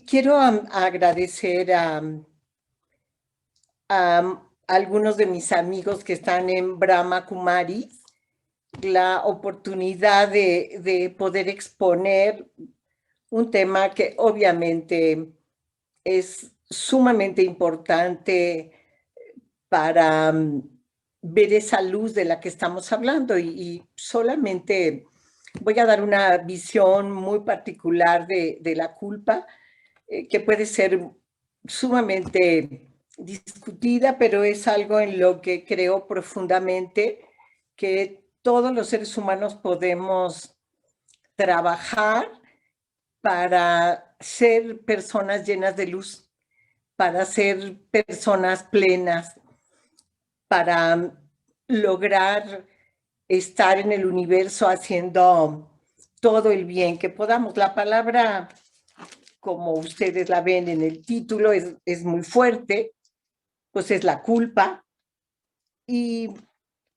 Quiero agradecer a algunos de mis amigos que están en Brahma Kumaris la oportunidad de poder exponer un tema que obviamente es sumamente importante para ver esa luz de la que estamos hablando y solamente voy a dar una visión muy particular de la culpa, que puede ser sumamente discutida, pero es algo en lo que creo profundamente que todos los seres humanos podemos trabajar para ser personas llenas de luz, para ser personas plenas, para lograr estar en el universo haciendo todo el bien que podamos. La palabra, como ustedes la ven en el título, es muy fuerte, pues es la culpa, y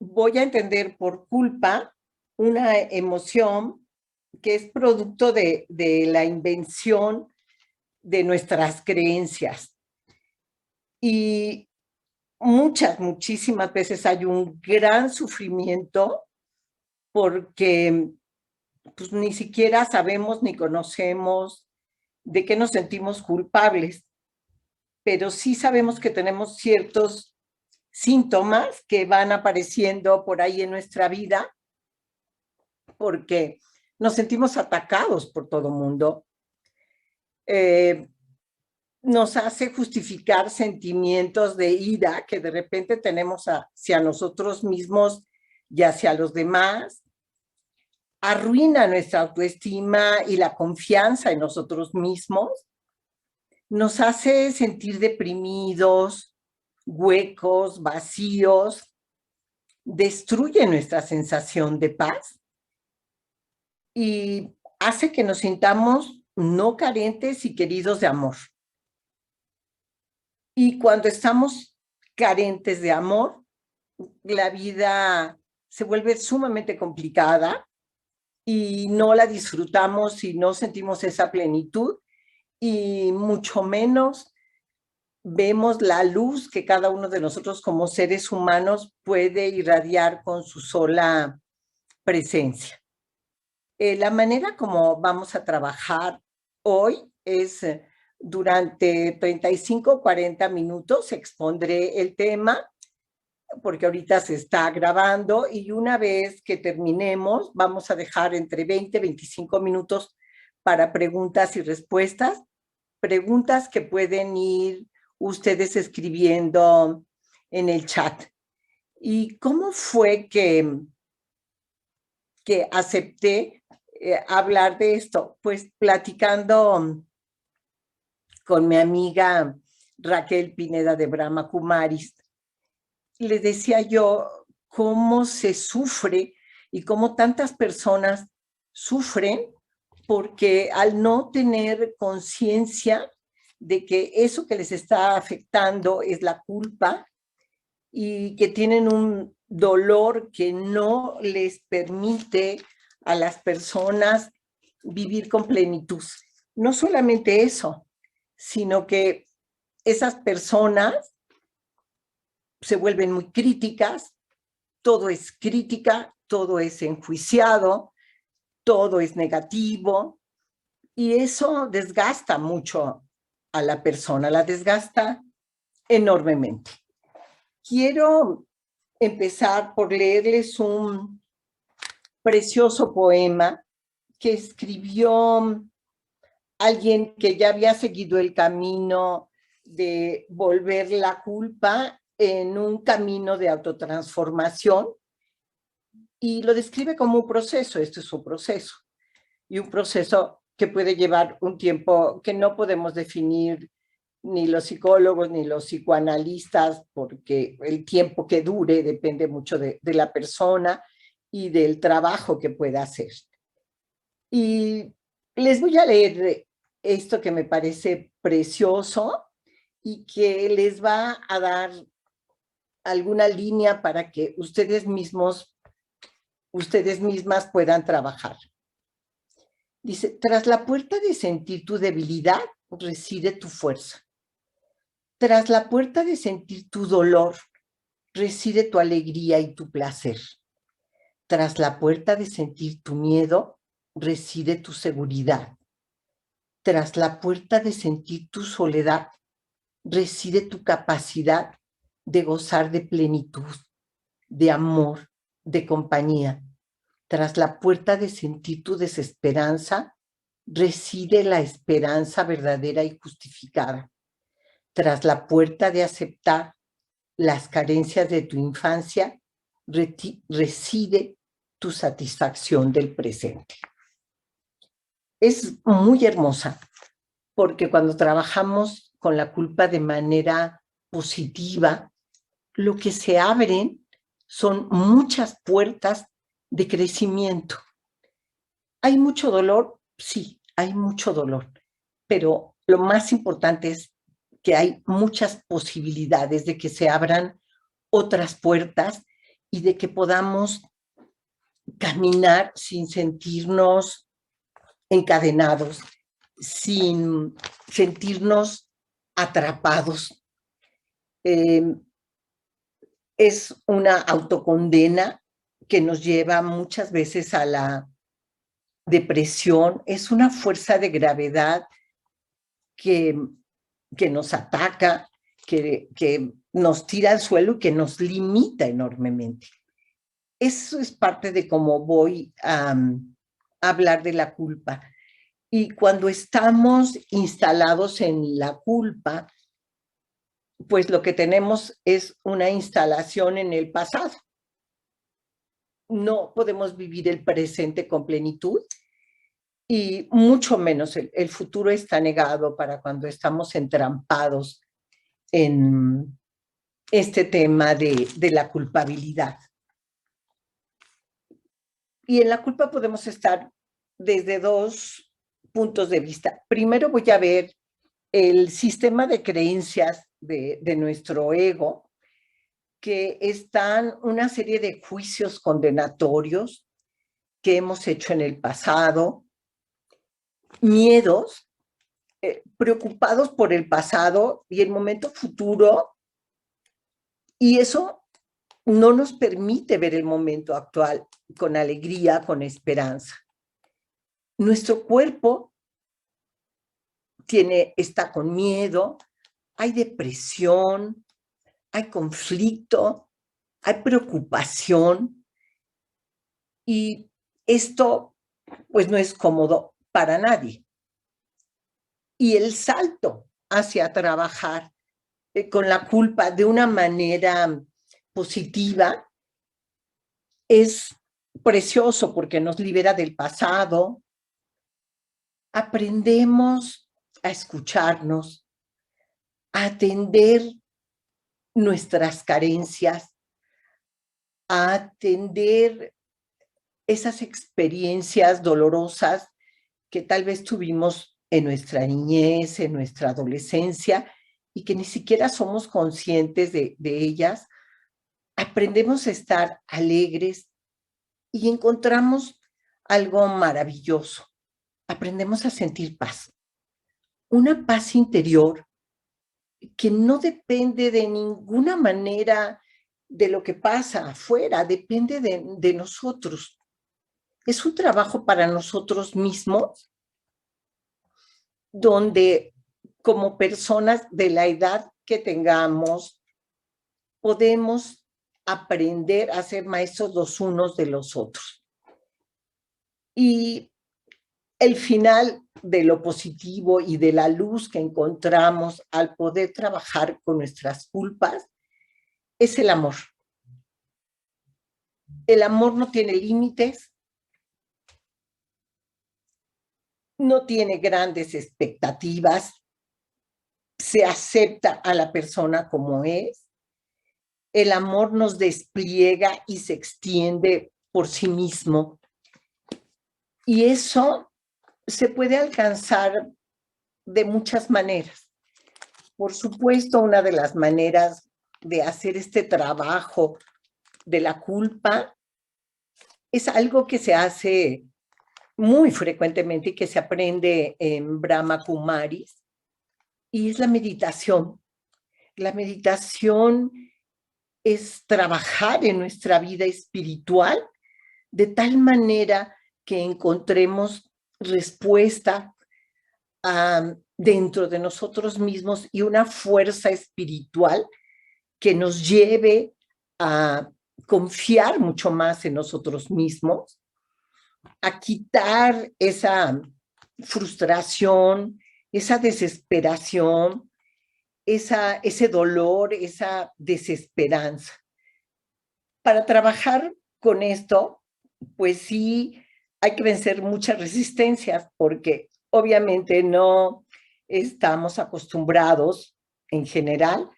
voy a entender por culpa una emoción que es producto de la invención de nuestras creencias. Y muchísimas veces hay un gran sufrimiento porque pues, ni siquiera sabemos ni conocemos de qué nos sentimos culpables, pero sí sabemos que tenemos ciertos síntomas que van apareciendo por ahí en nuestra vida porque nos sentimos atacados por todo el mundo. Nos hace justificar sentimientos de ira que de repente tenemos hacia nosotros mismos y hacia los demás, arruina nuestra autoestima y la confianza en nosotros mismos, nos hace sentir deprimidos, huecos, vacíos, destruye nuestra sensación de paz y hace que nos sintamos no carentes y queridos de amor. Y cuando estamos carentes de amor, la vida se vuelve sumamente complicada y no la disfrutamos y no sentimos esa plenitud y mucho menos vemos la luz que cada uno de nosotros como seres humanos puede irradiar con su sola presencia. La manera como vamos a trabajar hoy es durante 35 o 40 minutos expondré el tema porque ahorita se está grabando y una vez que terminemos vamos a dejar entre 20 y 25 minutos para preguntas y respuestas, preguntas que pueden ir ustedes escribiendo en el chat. ¿Y cómo fue que acepté hablar de esto? Pues platicando con mi amiga Raquel Pineda de Brahma Kumaris, le decía yo cómo se sufre y cómo tantas personas sufren porque al no tener conciencia de que eso que les está afectando es la culpa y que tienen un dolor que no les permite a las personas vivir con plenitud. No solamente eso, sino que esas personas se vuelven muy críticas, todo es crítica, todo es enjuiciado, todo es negativo, y eso desgasta mucho a la persona, la desgasta enormemente. Quiero empezar por leerles un precioso poema que escribió alguien que ya había seguido el camino de volver la culpa en un camino de autotransformación y lo describe como un proceso. Este es un proceso y un proceso que puede llevar un tiempo que no podemos definir ni los psicólogos ni los psicoanalistas, porque el tiempo que dure depende mucho de la persona y del trabajo que pueda hacer. Y les voy a leer esto que me parece precioso y que les va a dar alguna línea para que ustedes mismas puedan trabajar. Dice, tras la puerta de sentir tu debilidad, reside tu fuerza. Tras la puerta de sentir tu dolor, reside tu alegría y tu placer. Tras la puerta de sentir tu miedo, reside tu seguridad. Tras la puerta de sentir tu soledad, reside tu capacidad de gozar de plenitud, de amor, de compañía. Tras la puerta de sentir tu desesperanza, reside la esperanza verdadera y justificada. Tras la puerta de aceptar las carencias de tu infancia, reside tu satisfacción del presente. Es muy hermosa, porque cuando trabajamos con la culpa de manera positiva, lo que se abren son muchas puertas de crecimiento. ¿Hay mucho dolor? Sí, hay mucho dolor, pero lo más importante es que hay muchas posibilidades de que se abran otras puertas y de que podamos caminar sin sentirnos encadenados, sin sentirnos atrapados. Es una autocondena que nos lleva muchas veces a la depresión, es una fuerza de gravedad que nos ataca, que nos tira al suelo y que nos limita enormemente. Eso es parte de cómo voy a hablar de la culpa. Y cuando estamos instalados en la culpa, pues lo que tenemos es una instalación en el pasado. No podemos vivir el presente con plenitud y mucho menos el futuro está negado para cuando estamos entrampados en este tema de la culpabilidad. Y en la culpa podemos estar desde dos puntos de vista. Primero voy a ver el sistema de creencias de nuestro ego, que están una serie de juicios condenatorios que hemos hecho en el pasado, miedos, preocupados por el pasado y el momento futuro, y eso no nos permite ver el momento actual con alegría, con esperanza. Nuestro cuerpo está con miedo, hay depresión, hay conflicto, hay preocupación, y esto pues no es cómodo para nadie. Y el salto hacia trabajar con la culpa de una manera positiva es precioso porque nos libera del pasado, aprendemos a escucharnos, a atender nuestras carencias, a atender esas experiencias dolorosas que tal vez tuvimos en nuestra niñez, en nuestra adolescencia, y que ni siquiera somos conscientes de ellas. Aprendemos a estar alegres y encontramos algo maravilloso. Aprendemos a sentir paz. Una paz interior que no depende de ninguna manera de lo que pasa afuera, depende de nosotros. Es un trabajo para nosotros mismos, donde como personas de la edad que tengamos, podemos aprender a ser maestros los unos de los otros. Y el final de lo positivo y de la luz que encontramos al poder trabajar con nuestras culpas es el amor. El amor no tiene límites, no tiene grandes expectativas, se acepta a la persona como es. El amor nos despliega y se extiende por sí mismo. Y eso se puede alcanzar de muchas maneras. Por supuesto, una de las maneras de hacer este trabajo de la culpa es algo que se hace muy frecuentemente y que se aprende en Brahma Kumaris, y es la meditación. La meditación es trabajar en nuestra vida espiritual de tal manera que encontremos respuesta dentro de nosotros mismos y una fuerza espiritual que nos lleve a confiar mucho más en nosotros mismos, a quitar esa frustración, esa desesperación, ese dolor, esa desesperanza. Para trabajar con esto, pues sí, hay que vencer muchas resistencias porque obviamente no estamos acostumbrados en general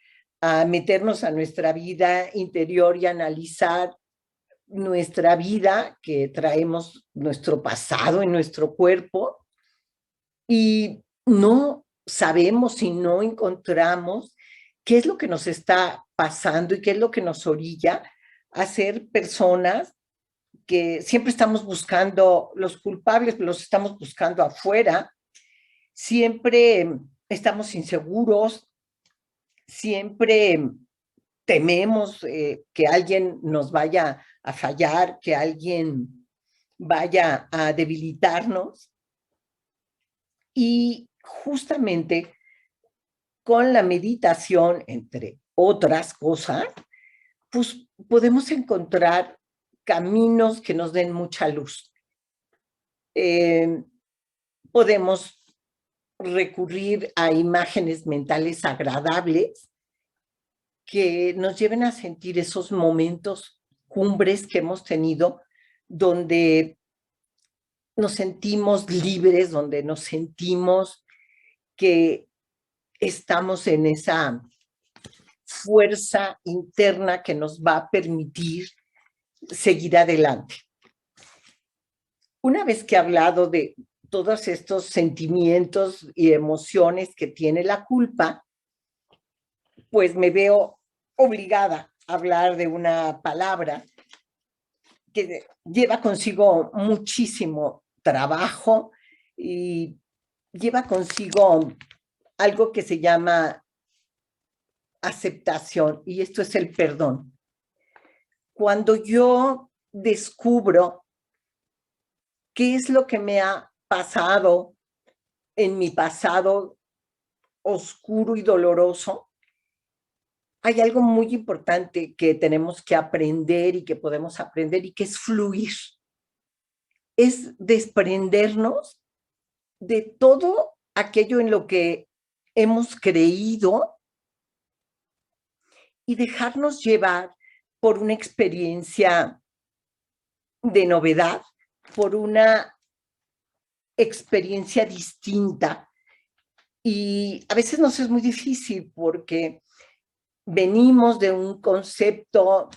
a meternos a nuestra vida interior y analizar nuestra vida, que traemos nuestro pasado en nuestro cuerpo, y no sabemos y no encontramos qué es lo que nos está pasando y qué es lo que nos orilla a ser personas que siempre estamos buscando los culpables, los estamos buscando afuera, siempre estamos inseguros, siempre tememos que alguien nos vaya a fallar, que alguien vaya a debilitarnos. Y justamente con la meditación, entre otras cosas, pues podemos encontrar caminos que nos den mucha luz. Podemos recurrir a imágenes mentales agradables que nos lleven a sentir esos momentos cumbres que hemos tenido, donde nos sentimos libres, donde nos sentimos que estamos en esa fuerza interna que nos va a permitir seguir adelante. Una vez que he hablado de todos estos sentimientos y emociones que tiene la culpa, pues me veo obligada a hablar de una palabra que lleva consigo muchísimo trabajo y lleva consigo algo que se llama aceptación, y esto es el perdón. Cuando yo descubro qué es lo que me ha pasado en mi pasado oscuro y doloroso, hay algo muy importante que tenemos que aprender y que podemos aprender, y que es fluir. Es desprendernos de todo aquello en lo que hemos creído y dejarnos llevar por una experiencia de novedad, por una experiencia distinta. Y a veces nos es muy difícil porque venimos de un concepto,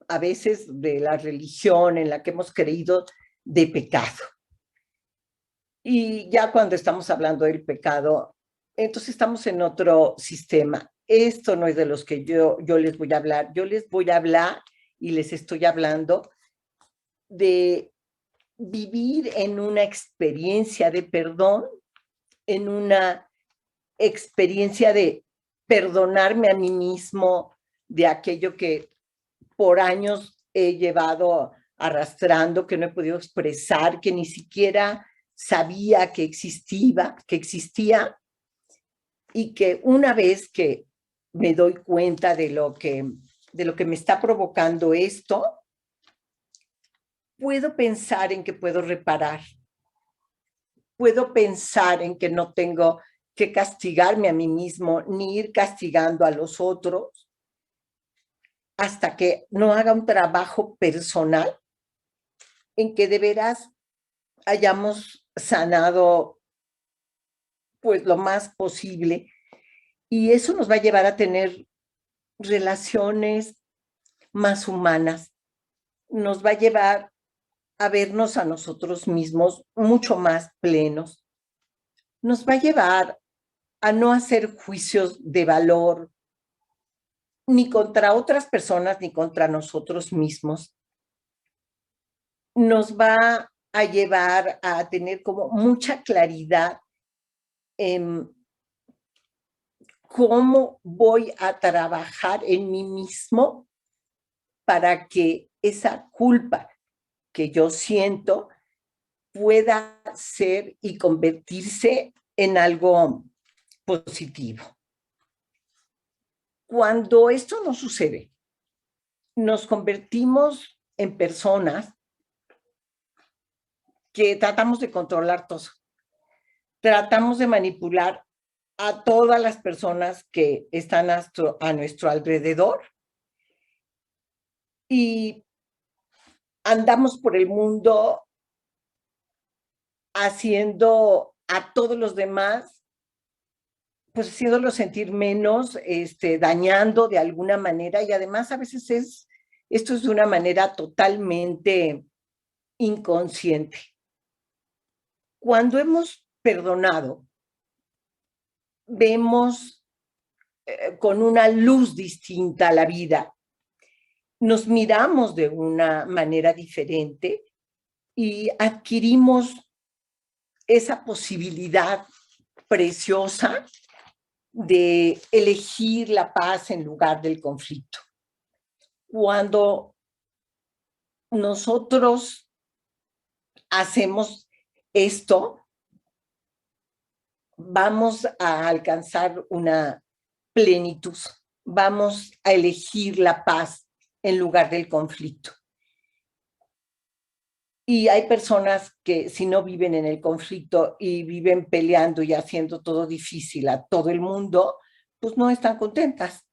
a veces de la religión en la que hemos creído, de pecado. Y ya cuando estamos hablando del pecado, entonces estamos en otro sistema. Esto no es de los que yo les voy a hablar. Yo les voy a hablar y les estoy hablando de vivir en una experiencia de perdón, en una experiencia de perdonarme a mí mismo de aquello que por años he llevado arrastrando, que no he podido expresar, que ni siquiera sabía que existía, y que una vez que me doy cuenta de lo que me está provocando esto, puedo pensar en que puedo reparar, puedo pensar en que no tengo que castigarme a mí mismo ni ir castigando a los otros hasta que no haga un trabajo personal en que de veras hayamos sanado pues lo más posible, y eso nos va a llevar a tener relaciones más humanas, nos va a llevar a vernos a nosotros mismos mucho más plenos, nos va a llevar a no hacer juicios de valor ni contra otras personas ni contra nosotros mismos, nos va a llevar a tener como mucha claridad en cómo voy a trabajar en mí mismo para que esa culpa que yo siento pueda ser y convertirse en algo positivo. Cuando esto no sucede, nos convertimos en personas que tratamos de controlar todo. Tratamos de manipular a todas las personas que están a nuestro alrededor y andamos por el mundo haciendo a todos los demás, pues haciéndolos sentir menos, dañando de alguna manera, y además a veces esto es de una manera totalmente inconsciente. Cuando hemos perdonado, vemos con una luz distinta la vida, nos miramos de una manera diferente y adquirimos esa posibilidad preciosa de elegir la paz en lugar del conflicto. Cuando nosotros hacemos esto, vamos a alcanzar una plenitud, vamos a elegir la paz en lugar del conflicto. Y hay personas que si no viven en el conflicto y viven peleando y haciendo todo difícil a todo el mundo, pues no están contentas.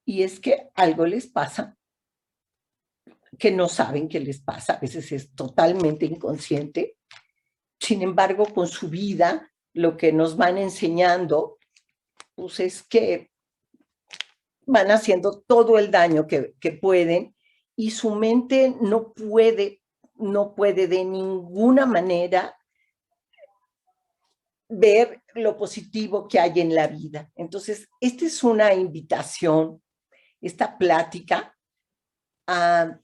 Y es que algo les pasa, que no saben qué les pasa, a veces es totalmente inconsciente. Sin embargo, con su vida, lo que nos van enseñando, pues es que van haciendo todo el daño que pueden y su mente no puede de ninguna manera ver lo positivo que hay en la vida. Entonces, esta es una invitación, esta plática, a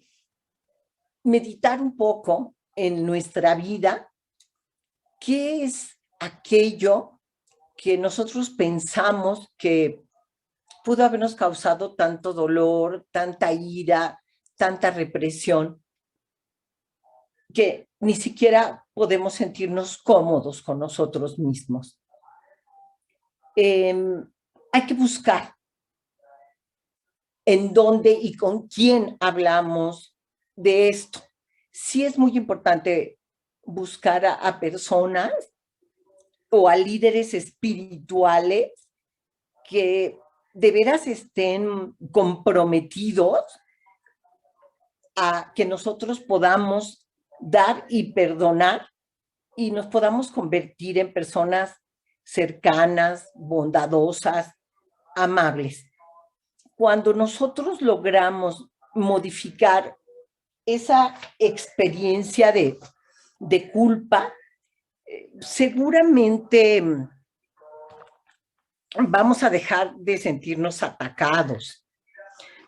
meditar un poco en nuestra vida, qué es aquello que nosotros pensamos que pudo habernos causado tanto dolor, tanta ira, tanta represión, que ni siquiera podemos sentirnos cómodos con nosotros mismos. Hay que buscar en dónde y con quién hablamos de esto. Sí es muy importante buscar a personas o a líderes espirituales que de veras estén comprometidos a que nosotros podamos dar y perdonar y nos podamos convertir en personas cercanas, bondadosas, amables. Cuando nosotros logramos modificar esa experiencia de culpa, seguramente vamos a dejar de sentirnos atacados,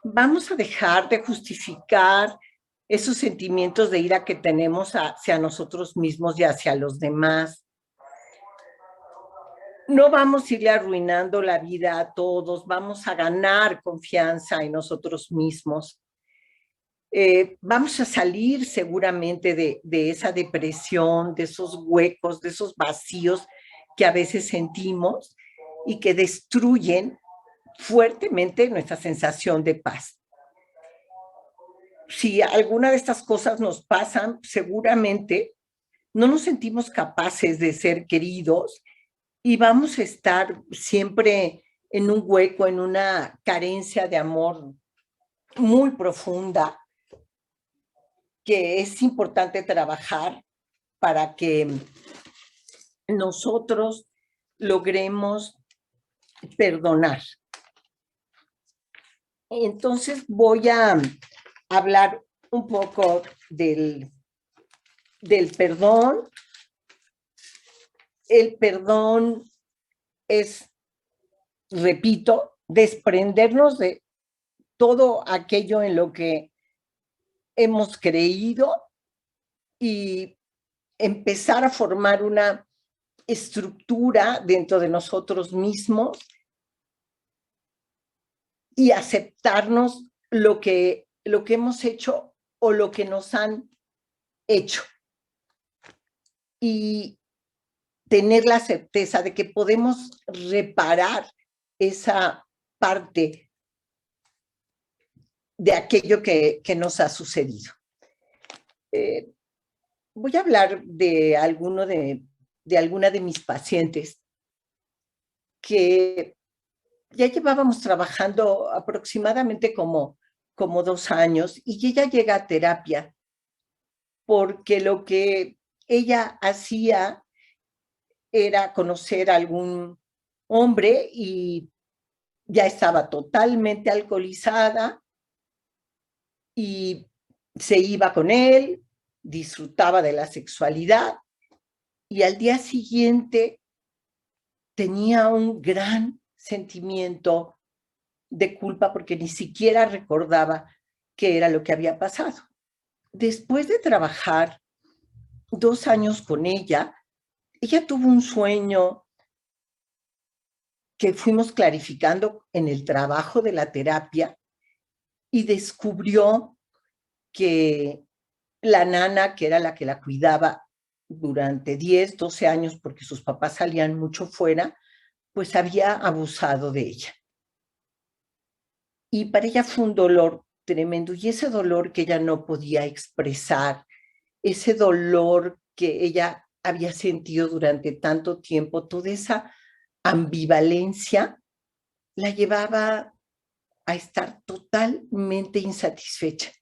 vamos a dejar de justificar esos sentimientos de ira que tenemos hacia nosotros mismos y hacia los demás. No vamos a irle arruinando la vida a todos, vamos a ganar confianza en nosotros mismos. Vamos a salir seguramente de esa depresión, de esos huecos, de esos vacíos que a veces sentimos y que destruyen fuertemente nuestra sensación de paz. Si alguna de estas cosas nos pasan, seguramente no nos sentimos capaces de ser queridos y vamos a estar siempre en un hueco, en una carencia de amor muy profunda, que es importante trabajar para que nosotros logremos perdonar. Entonces voy a hablar un poco del perdón. El perdón es, repito, desprendernos de todo aquello en lo que hemos creído y empezar a formar una estructura dentro de nosotros mismos y aceptarnos lo que hemos hecho o lo que nos han hecho. Y tener la certeza de que podemos reparar esa parte de aquello que nos ha sucedido. Voy a hablar de alguna de mis pacientes que ya llevábamos trabajando aproximadamente como 2 años, y ella llega a terapia porque lo que ella hacía era conocer a algún hombre y ya estaba totalmente alcoholizada y se iba con él, disfrutaba de la sexualidad y al día siguiente tenía un gran sentimiento de culpa porque ni siquiera recordaba qué era lo que había pasado. Después de trabajar 2 años con ella tuvo un sueño que fuimos clarificando en el trabajo de la terapia y descubrió que la nana, que era la que la cuidaba durante 10, 12 años, porque sus papás salían mucho fuera, pues había abusado de ella. Y para ella fue un dolor tremendo, y ese dolor que ella no podía expresar, ese dolor que ella había sentido durante tanto tiempo, toda esa ambivalencia la llevaba a estar totalmente insatisfecha.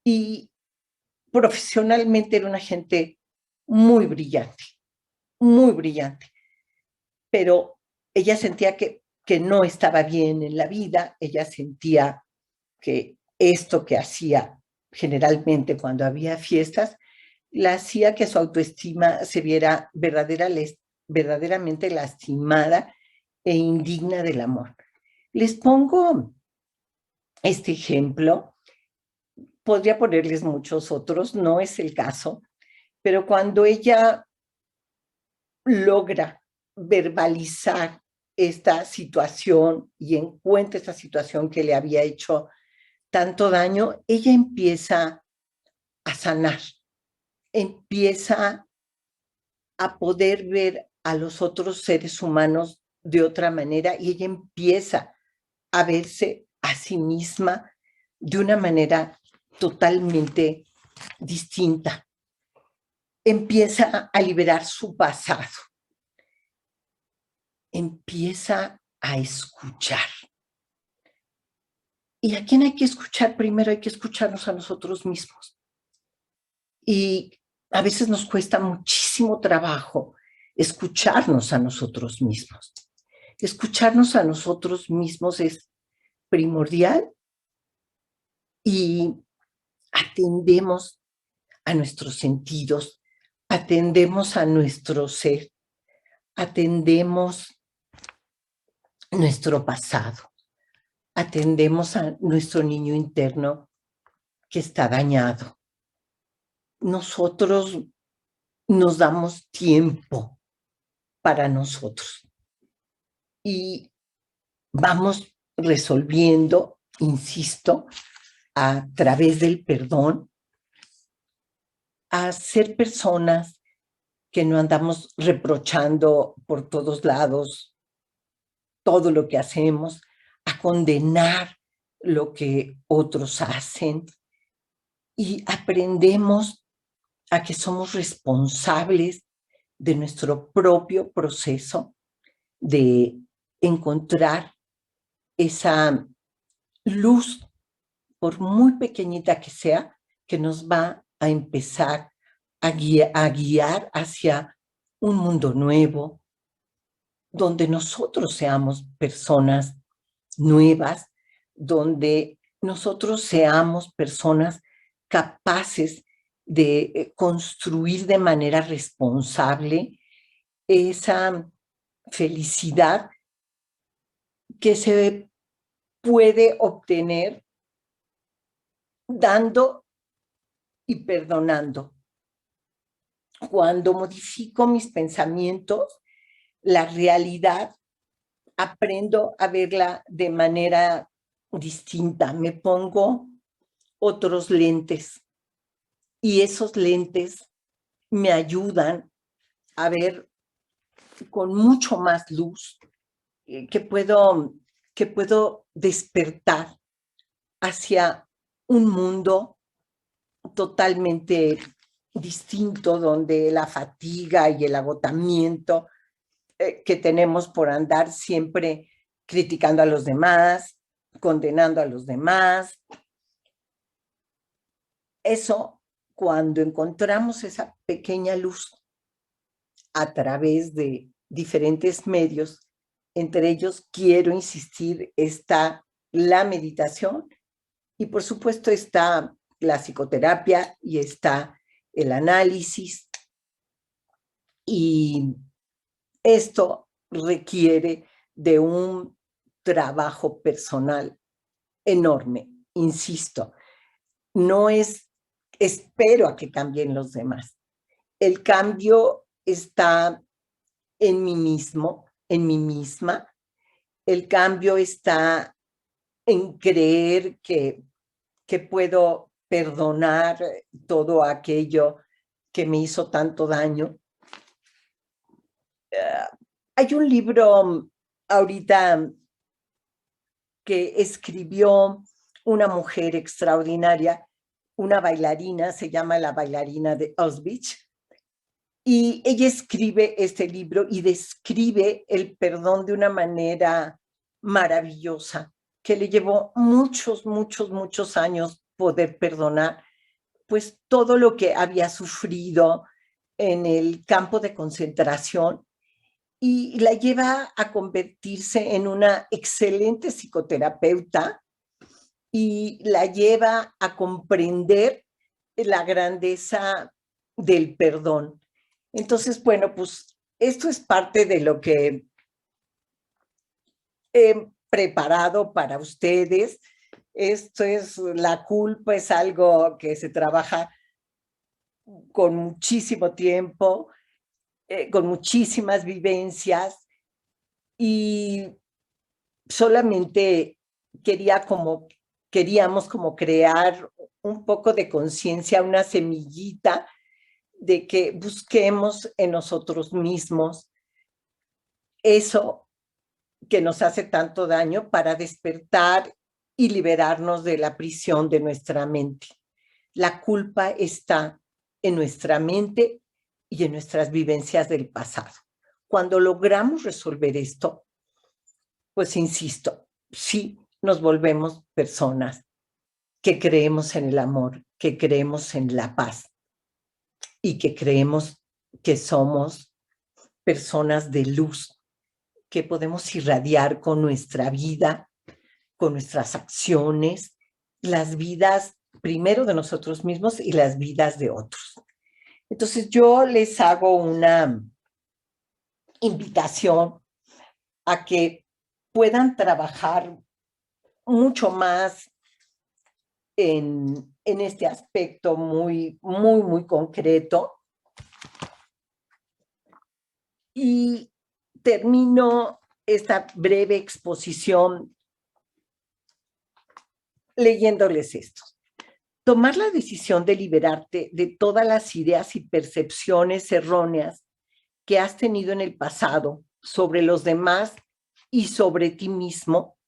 Y profesionalmente era una gente muy brillante, pero ella sentía que no estaba bien en la vida, ella sentía que esto que hacía generalmente cuando había fiestas, la hacía que su autoestima se viera verdaderamente lastimada e indigna del amor. Les pongo este ejemplo, podría ponerles muchos otros, no es el caso, pero cuando ella logra verbalizar esta situación y encuentra esta situación que le había hecho tanto daño, ella empieza a sanar, empieza a poder ver a los otros seres humanos de otra manera, y ella empieza a verse a sí misma de una manera totalmente distinta. Empieza a liberar su pasado, empieza a escuchar. ¿Y a quién hay que escuchar primero? Hay que escucharnos a nosotros mismos. Y a veces nos cuesta muchísimo trabajo escucharnos a nosotros mismos. Escucharnos a nosotros mismos es primordial, y atendemos a nuestros sentidos, atendemos a nuestro ser, atendemos nuestro pasado, atendemos a nuestro niño interno que está dañado. Nosotros nos damos tiempo para nosotros y vamos resolviendo, insisto, a través del perdón, a ser personas que no andamos reprochando por todos lados todo lo que hacemos, a condenar lo que otros hacen, y aprendemos a que somos responsables de nuestro propio proceso de encontrar esa luz, por muy pequeñita que sea, que nos va a empezar a guiar hacia un mundo nuevo, donde nosotros seamos personas nuevas, donde nosotros seamos personas capaces de construir de manera responsable esa felicidad que se puede obtener dando y perdonando. cuando modifico mis pensamientos, la realidad aprendo a verla de manera distinta. Me pongo otros lentes y esos lentes me ayudan a ver con mucho más luz que puedo despertar hacia un mundo totalmente distinto, donde la fatiga y el agotamiento que tenemos por andar siempre criticando a los demás, condenando a los demás. Eso, cuando encontramos esa pequeña luz a través de diferentes medios, entre ellos quiero insistir, está la meditación y por supuesto está la psicoterapia y está el análisis, y esto requiere de un trabajo personal enorme, insisto. No es, espero a que cambien los demás. El cambio está en mí mismo, en mí misma. El cambio está en creer que puedo perdonar todo aquello que me hizo tanto daño. Hay un libro ahorita que escribió una mujer extraordinaria, una bailarina, se llama La bailarina de Auschwitz, y ella escribe este libro y describe el perdón de una manera maravillosa, que le llevó muchos, muchos, muchos años poder perdonar, pues todo lo que había sufrido en el campo de concentración, y la lleva a convertirse en una excelente psicoterapeuta y la lleva a comprender la grandeza del perdón. Entonces, bueno, pues esto es parte de lo que he preparado para ustedes. Esto es, la culpa es algo que se trabaja con muchísimo tiempo, con muchísimas vivencias, y solamente queríamos como crear un poco de conciencia, una semillita de que busquemos en nosotros mismos eso que nos hace tanto daño para despertar y liberarnos de la prisión de nuestra mente. La culpa está en nuestra mente y en nuestras vivencias del pasado. Cuando logramos resolver esto, pues insisto, sí nos volvemos personas que creemos en el amor, que creemos en la paz y que creemos que somos personas de luz, que podemos irradiar con nuestra vida, con nuestras acciones, las vidas primero de nosotros mismos y las vidas de otros. Entonces yo les hago una invitación a que puedan trabajar mucho más en este aspecto muy, muy, muy concreto. Y termino esta breve exposición leyéndoles esto. Tomar la decisión de liberarte de todas las ideas y percepciones erróneas que has tenido en el pasado sobre los demás y sobre ti mismo.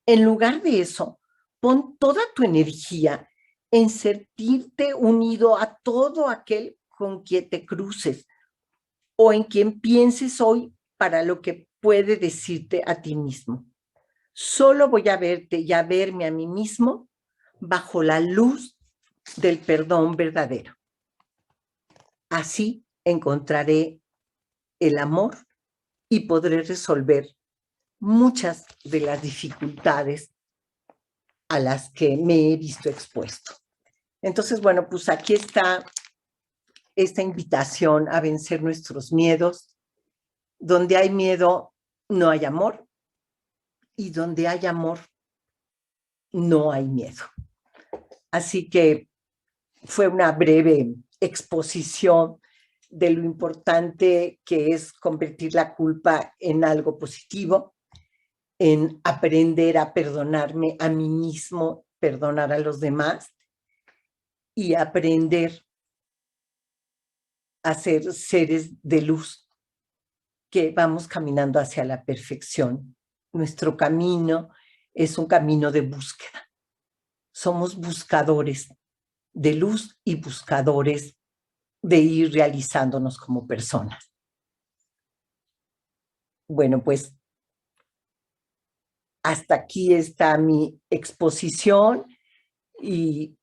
En lugar de eso, pon toda tu energía en sentirte unido a todo aquel con quien te cruces o en quien pienses hoy para lo que puede decirte a ti mismo. Solo voy a verte y a verme a mí mismo bajo la luz del perdón verdadero. Así encontraré el amor y podré resolver muchas de las dificultades a las que me he visto expuesto. Entonces, bueno, pues aquí está esta invitación a vencer nuestros miedos. Donde hay miedo, no hay amor, y donde hay amor, no hay miedo. Así que fue una breve exposición de lo importante que es convertir la culpa en algo positivo, en aprender a perdonarme a mí mismo, perdonar a los demás y aprender a ser seres de luz que vamos caminando hacia la perfección. Nuestro camino es un camino de búsqueda. Somos buscadores de luz y buscadores de ir realizándonos como personas. Bueno, pues hasta aquí está mi exposición y